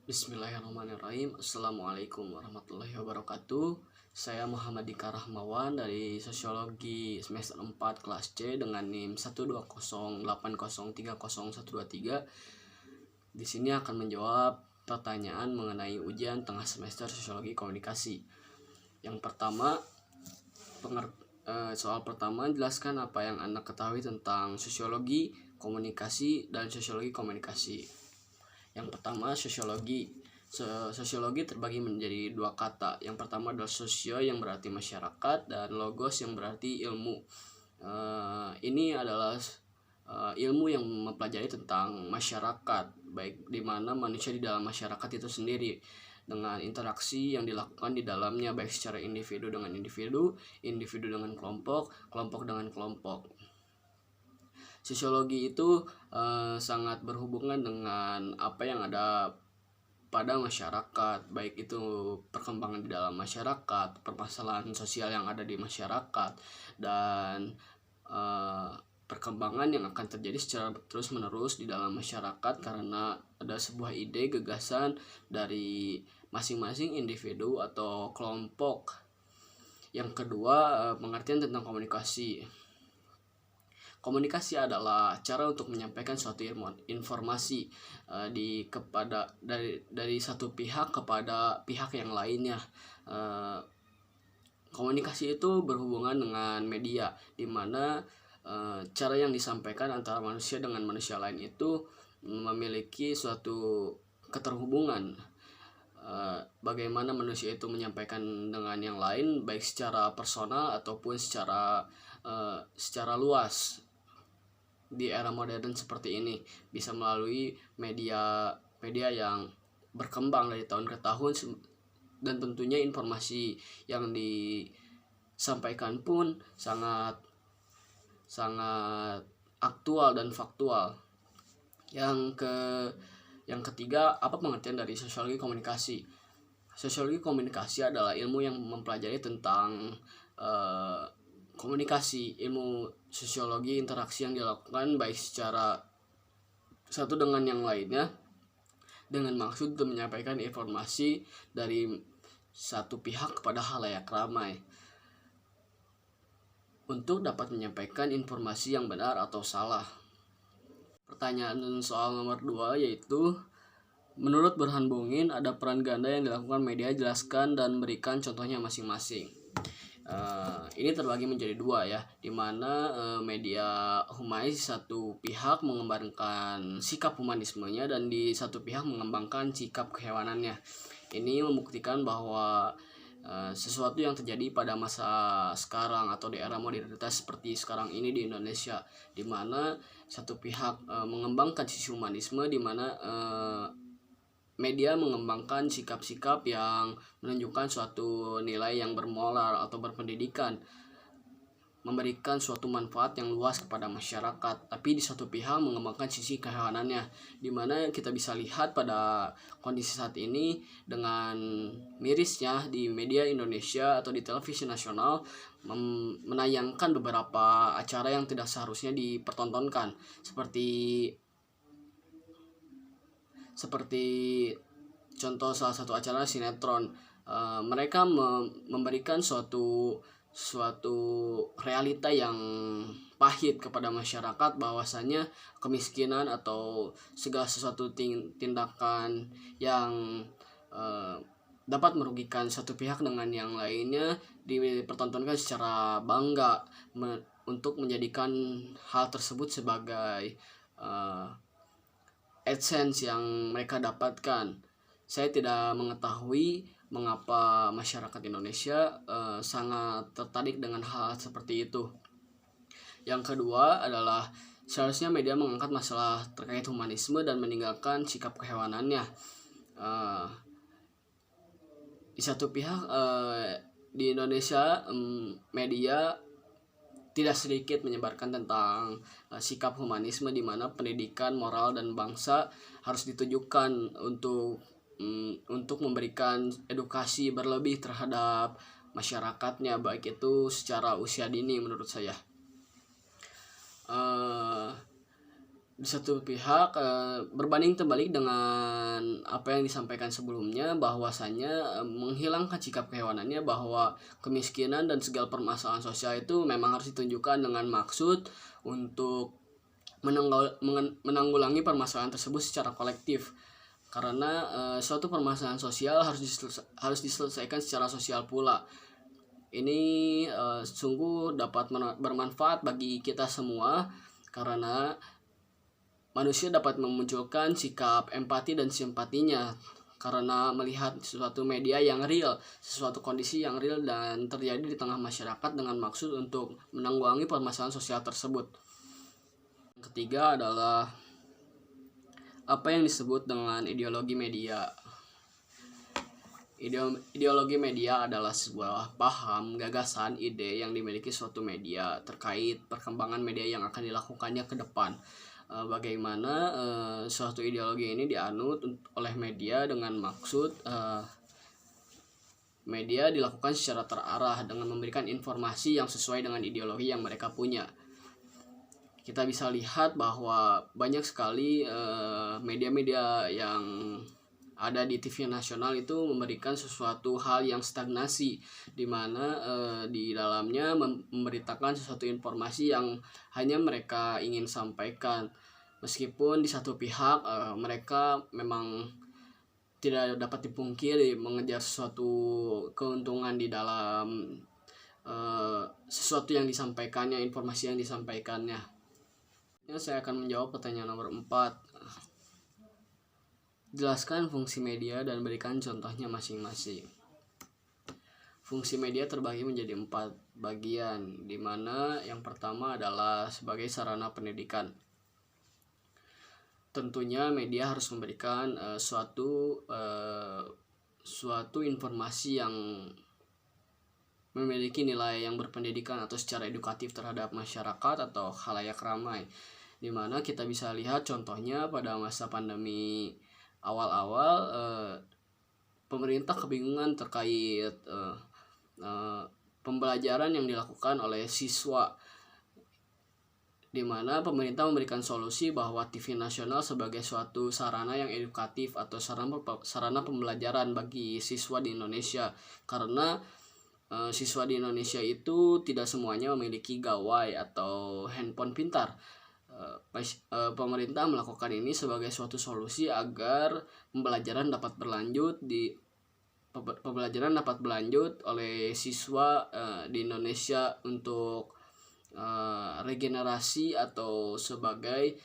Bismillahirrahmanirrahim. Assalamualaikum warahmatullahi wabarakatuh. Saya Muhammad Dika Rahmawan dari Sosiologi semester 4 kelas C dengan NIM 12080303123. Di sini akan menjawab pertanyaan mengenai ujian tengah semester Sosiologi Komunikasi. Yang pertama, soal pertama, jelaskan apa yang Anda ketahui tentang sosiologi komunikasi dan sosiologi komunikasi. Yang pertama, sosiologi. Sosiologi terbagi menjadi dua kata. Yang pertama adalah sosio yang berarti masyarakat dan logos yang berarti ilmu. Ini adalah ilmu yang mempelajari tentang masyarakat, baik di mana manusia di dalam masyarakat itu sendiri dengan interaksi yang dilakukan di dalamnya, baik secara individu dengan individu, individu dengan kelompok, kelompok dengan kelompok. Sosiologi itu sangat berhubungan dengan apa yang ada pada masyarakat, baik itu perkembangan di dalam masyarakat, permasalahan sosial yang ada di masyarakat, dan perkembangan yang akan terjadi secara terus-menerus di dalam masyarakat karena ada sebuah ide, gagasan dari masing-masing individu atau kelompok. Yang kedua, pengertian tentang komunikasi. Komunikasi adalah cara untuk menyampaikan suatu informasi dari satu pihak kepada pihak yang lainnya. Komunikasi itu berhubungan dengan media, di mana cara yang disampaikan antara manusia dengan manusia lain itu memiliki suatu keterhubungan. Bagaimana manusia itu menyampaikan dengan yang lain, baik secara personal ataupun secara luas. Di era modern seperti ini bisa melalui media yang berkembang dari tahun ke tahun, dan tentunya informasi yang disampaikan pun sangat aktual dan faktual. Yang ketiga, apa pengertian dari sosiologi komunikasi? Sosiologi komunikasi adalah ilmu yang mempelajari tentang komunikasi, ilmu sosiologi interaksi yang dilakukan baik secara satu dengan yang lainnya dengan maksud untuk menyampaikan informasi dari satu pihak kepada khalayak ramai untuk dapat menyampaikan informasi yang benar atau salah. Pertanyaan soal nomor 2 yaitu, menurut Burhan Bongin ada peran ganda yang dilakukan media, jelaskan dan berikan contohnya masing-masing. Ini terbagi menjadi dua ya, dimana media humais satu pihak mengembangkan sikap humanismenya dan di satu pihak mengembangkan sikap kehewanannya. Ini membuktikan bahwa sesuatu yang terjadi pada masa sekarang atau di era modernitas seperti sekarang ini di Indonesia, dimana satu pihak mengembangkan sisi humanisme, dimana media mengembangkan sikap-sikap yang menunjukkan suatu nilai yang bermoral atau berpendidikan, memberikan suatu manfaat yang luas kepada masyarakat. Tapi di satu pihak mengembangkan sisi kehewanannya, dimana kita bisa lihat pada kondisi saat ini dengan mirisnya di media Indonesia atau di televisi nasional menayangkan beberapa acara yang tidak seharusnya dipertontonkan, seperti contoh salah satu acara sinetron. Mereka memberikan suatu realita yang pahit kepada masyarakat, bahwasanya kemiskinan atau segala sesuatu tindakan yang dapat merugikan satu pihak dengan yang lainnya dipertontonkan secara bangga untuk menjadikan hal tersebut sebagai AdSense yang mereka dapatkan. Saya tidak mengetahui mengapa masyarakat Indonesia sangat tertarik dengan hal seperti itu. Yang kedua adalah seharusnya media mengangkat masalah terkait humanisme dan meninggalkan sikap kehewanannya. Di satu pihak di Indonesia media tidak sedikit menyebarkan tentang sikap humanisme, di mana pendidikan moral dan bangsa harus ditujukan untuk memberikan edukasi berlebih terhadap masyarakatnya, baik itu secara usia dini menurut saya. Di satu pihak berbanding terbalik dengan apa yang disampaikan sebelumnya, bahwasanya menghilangkan sikap kehewanannya bahwa kemiskinan dan segala permasalahan sosial itu memang harus ditunjukkan dengan maksud untuk menanggulangi permasalahan tersebut secara kolektif, karena suatu permasalahan sosial harus diselesaikan secara sosial pula. Ini sungguh dapat bermanfaat bagi kita semua, karena manusia dapat memunculkan sikap empati dan simpatinya karena melihat sesuatu media yang real, sesuatu kondisi yang real dan terjadi di tengah masyarakat dengan maksud untuk menanggulangi permasalahan sosial tersebut. Yang ketiga adalah apa yang disebut dengan ideologi media. Ideologi media adalah sebuah paham, gagasan, ide yang dimiliki suatu media terkait perkembangan media yang akan dilakukannya ke depan. Bagaimana suatu ideologi ini dianut oleh media dengan maksud media dilakukan secara terarah dengan memberikan informasi yang sesuai dengan ideologi yang mereka punya. Kita bisa lihat bahwa banyak sekali media-media yang ada di TV nasional itu memberikan sesuatu hal yang stagnasi, di mana di dalamnya memberitakan sesuatu informasi yang hanya mereka ingin sampaikan, meskipun di satu pihak mereka memang tidak dapat dipungkiri mengejar sesuatu keuntungan di dalam sesuatu yang disampaikannya, informasi yang disampaikannya. Ya, saya akan menjawab pertanyaan nomor 4. Jelaskan fungsi media dan berikan contohnya masing-masing. Fungsi media terbagi menjadi 4 bagian, di mana yang pertama adalah sebagai sarana pendidikan. Tentunya media harus memberikan suatu informasi yang memiliki nilai yang berpendidikan atau secara edukatif terhadap masyarakat atau khalayak ramai, di mana kita bisa lihat contohnya pada masa pandemi awal-awal pemerintah kebingungan terkait pembelajaran yang dilakukan oleh siswa, di mana pemerintah memberikan solusi bahwa TV nasional sebagai suatu sarana yang edukatif atau sarana pembelajaran bagi siswa di Indonesia, karena siswa di Indonesia itu tidak semuanya memiliki gawai atau handphone pintar. Pemerintah melakukan ini sebagai suatu solusi agar pembelajaran dapat berlanjut oleh siswa di Indonesia untuk regenerasi atau sebagai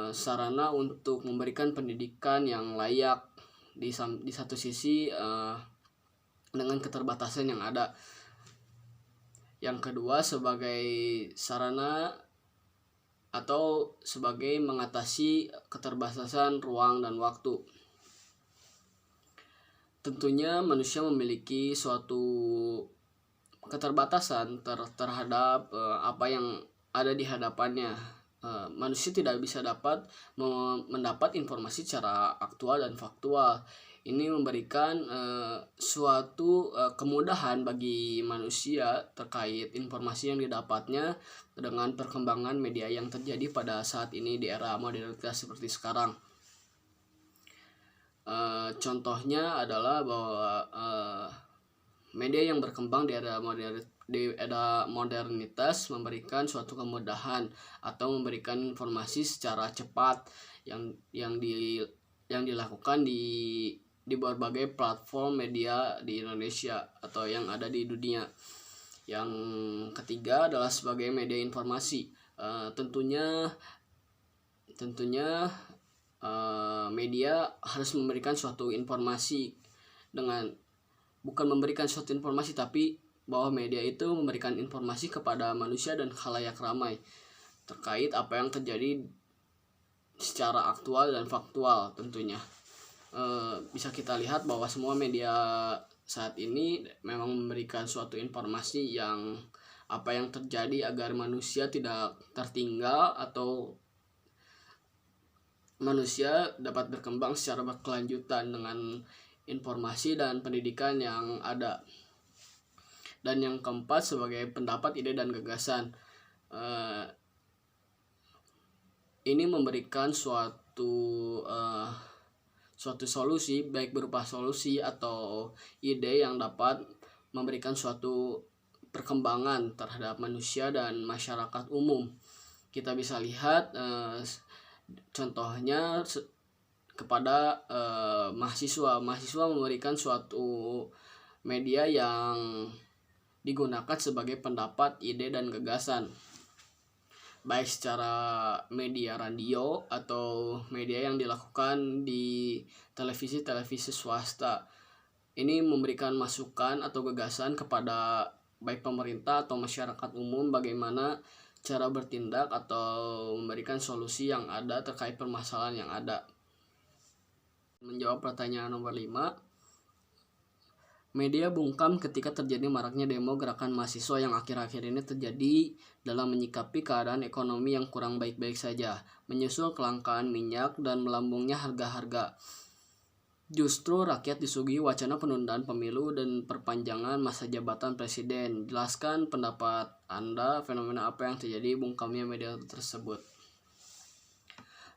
sarana untuk memberikan pendidikan yang layak di satu sisi dengan keterbatasan yang ada. Yang kedua, sebagai sarana atau sebagai mengatasi keterbatasan ruang dan waktu. Tentunya manusia memiliki suatu keterbatasan terhadap apa yang ada di hadapannya. Manusia tidak bisa dapat mendapat informasi secara aktual dan faktual. Ini memberikan suatu kemudahan bagi manusia terkait informasi yang didapatnya dengan perkembangan media yang terjadi pada saat ini di era modernitas seperti sekarang. Contohnya adalah bahwa media yang berkembang di era modernitas memberikan suatu kemudahan atau memberikan informasi secara cepat yang dilakukan di berbagai platform media di Indonesia atau yang ada di dunia. Yang ketiga adalah sebagai media informasi. Tentunya media harus memberikan suatu informasi bukan memberikan suatu informasi, tapi bahwa media itu memberikan informasi kepada manusia dan khalayak ramai terkait apa yang terjadi secara aktual dan faktual. Tentunya bisa kita lihat bahwa semua media saat ini memang memberikan suatu informasi yang apa yang terjadi agar manusia tidak tertinggal atau manusia dapat berkembang secara berkelanjutan dengan informasi dan pendidikan yang ada. Dan yang keempat, sebagai pendapat, ide, dan gagasan. ini memberikan suatu solusi, baik berupa solusi atau ide yang dapat memberikan suatu perkembangan terhadap manusia dan masyarakat umum. Kita bisa lihat contohnya kepada mahasiswa memberikan suatu media yang digunakan sebagai pendapat, ide, dan gagasan, baik secara media radio atau media yang dilakukan di televisi swasta. Ini memberikan masukan atau gagasan kepada baik pemerintah atau masyarakat umum bagaimana cara bertindak atau memberikan solusi yang ada terkait permasalahan yang ada. Menjawab pertanyaan nomor 5, media bungkam ketika terjadi maraknya demo gerakan mahasiswa yang akhir-akhir ini terjadi dalam menyikapi keadaan ekonomi yang kurang baik-baik saja, menyusul kelangkaan minyak dan melambungnya harga-harga. Justru rakyat disuguhi wacana penundaan pemilu dan perpanjangan masa jabatan presiden. Jelaskan pendapat Anda, fenomena apa yang terjadi bungkamnya media tersebut.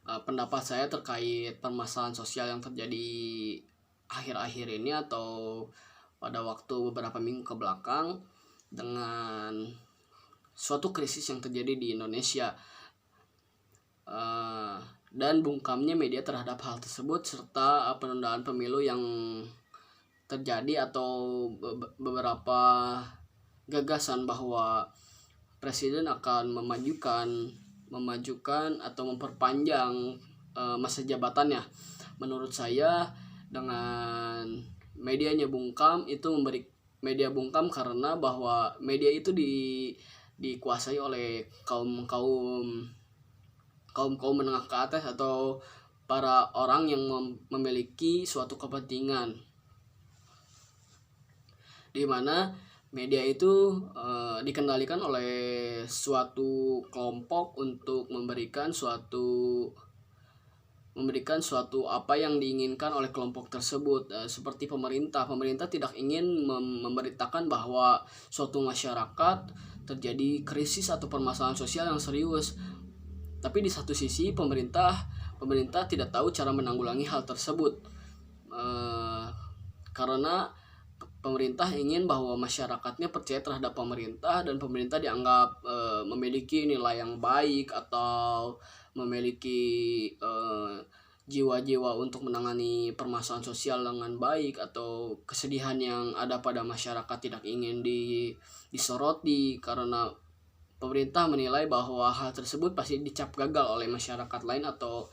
Pendapat saya terkait permasalahan sosial yang terjadi akhir-akhir ini atau pada waktu beberapa minggu ke belakang dengan suatu krisis yang terjadi di Indonesia dan bungkamnya media terhadap hal tersebut serta penundaan pemilu yang terjadi atau beberapa gagasan bahwa presiden akan memajukan atau memperpanjang masa jabatannya. Menurut saya dengan medianya bungkam itu media bungkam karena bahwa media itu dikuasai oleh kaum menengah ke atas atau para orang yang memiliki suatu kepentingan, di mana media itu dikendalikan oleh suatu kelompok untuk memberikan suatu apa yang diinginkan oleh kelompok tersebut. Seperti pemerintah tidak ingin memberitakan bahwa suatu masyarakat terjadi krisis atau permasalahan sosial yang serius, tapi di satu sisi pemerintah tidak tahu cara menanggulangi hal tersebut, karena pemerintah ingin bahwa masyarakatnya percaya terhadap pemerintah dan pemerintah dianggap memiliki nilai yang baik atau memiliki jiwa-jiwa untuk menangani permasalahan sosial dengan baik, atau kesedihan yang ada pada masyarakat tidak ingin disoroti karena pemerintah menilai bahwa hal tersebut pasti dicap gagal oleh masyarakat lain atau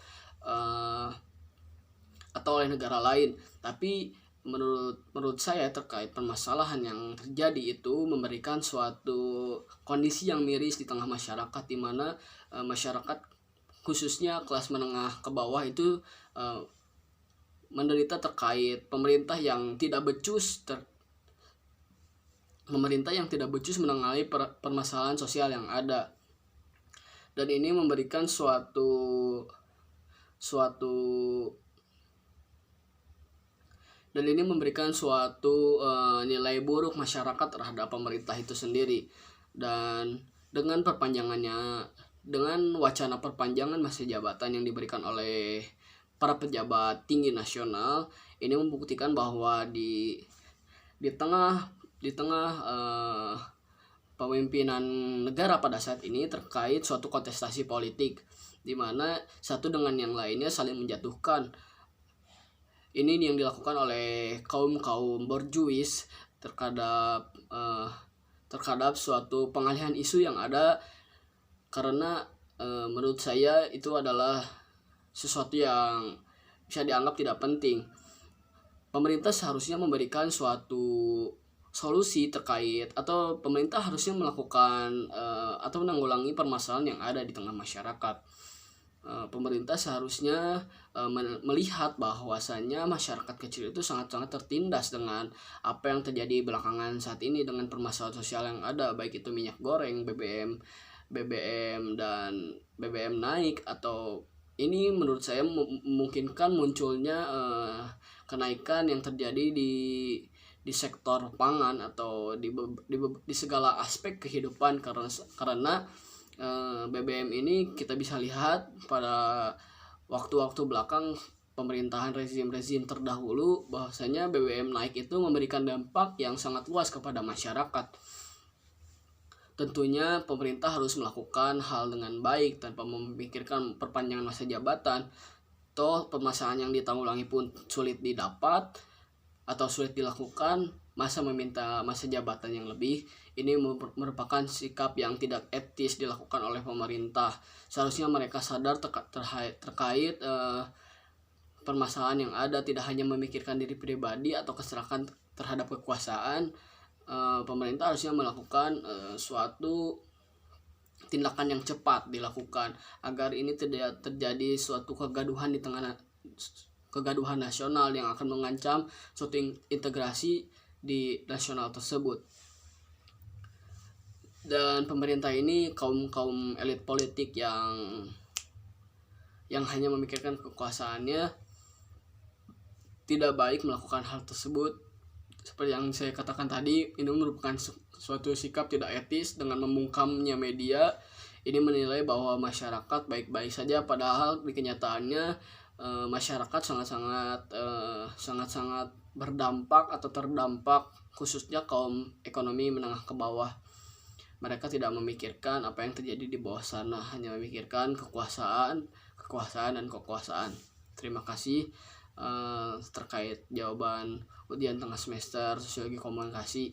oleh negara lain. Tapi menurut saya terkait permasalahan yang terjadi itu memberikan suatu kondisi yang miris di tengah masyarakat, di mana masyarakat khususnya kelas menengah ke bawah itu menderita terkait pemerintah yang tidak becus menangani permasalahan sosial yang ada, dan ini memberikan suatu nilai buruk masyarakat terhadap pemerintah itu sendiri. Dan dengan wacana perpanjangan masa jabatan yang diberikan oleh para pejabat tinggi nasional, ini membuktikan bahwa di tengah pemimpinan negara pada saat ini terkait suatu kontestasi politik, di mana satu dengan yang lainnya saling menjatuhkan. Ini yang dilakukan oleh kaum borjuis terhadap suatu pengalihan isu yang ada, karena menurut saya itu adalah sesuatu yang bisa dianggap tidak penting. Pemerintah seharusnya memberikan suatu solusi terkait, atau pemerintah harusnya melakukan atau menanggulangi permasalahan yang ada di tengah masyarakat. Pemerintah seharusnya melihat bahwasannya masyarakat kecil itu sangat-sangat tertindas dengan apa yang terjadi belakangan saat ini dengan permasalahan sosial yang ada, baik itu minyak goreng, BBM dan BBM naik, atau ini menurut saya memungkinkan munculnya kenaikan yang terjadi di sektor pangan atau di segala aspek kehidupan, karena BBM ini kita bisa lihat pada waktu-waktu belakang pemerintahan rezim-rezim terdahulu bahwasanya BBM naik itu memberikan dampak yang sangat luas kepada masyarakat. Tentunya pemerintah harus melakukan hal dengan baik tanpa memikirkan perpanjangan masa jabatan. Toh permasalahan yang ditanggulangi pun sulit didapat atau sulit dilakukan, masa meminta masa jabatan yang lebih. Ini merupakan sikap yang tidak etis dilakukan oleh pemerintah. Seharusnya mereka sadar terkait permasalahan yang ada, tidak hanya memikirkan diri pribadi atau keserakahan terhadap kekuasaan. Pemerintah harusnya melakukan suatu tindakan yang cepat dilakukan agar ini tidak terjadi suatu kegaduhan di tengah kegaduhan nasional yang akan mengancam suatu integrasi di nasional tersebut. Dan pemerintah ini kaum elit politik yang hanya memikirkan kekuasaannya, tidak baik melakukan hal tersebut. Seperti yang saya katakan tadi, ini merupakan suatu sikap tidak etis. Dengan membungkamnya media, ini menilai bahwa masyarakat baik-baik saja, padahal di kenyataannya masyarakat sangat-sangat berdampak atau terdampak, khususnya kaum ekonomi menengah ke bawah. Mereka tidak memikirkan apa yang terjadi di bawah sana, hanya memikirkan kekuasaan dan kekuasaan. Terima kasih terkait jawaban ujian tengah semester Sosiologi Komunikasi.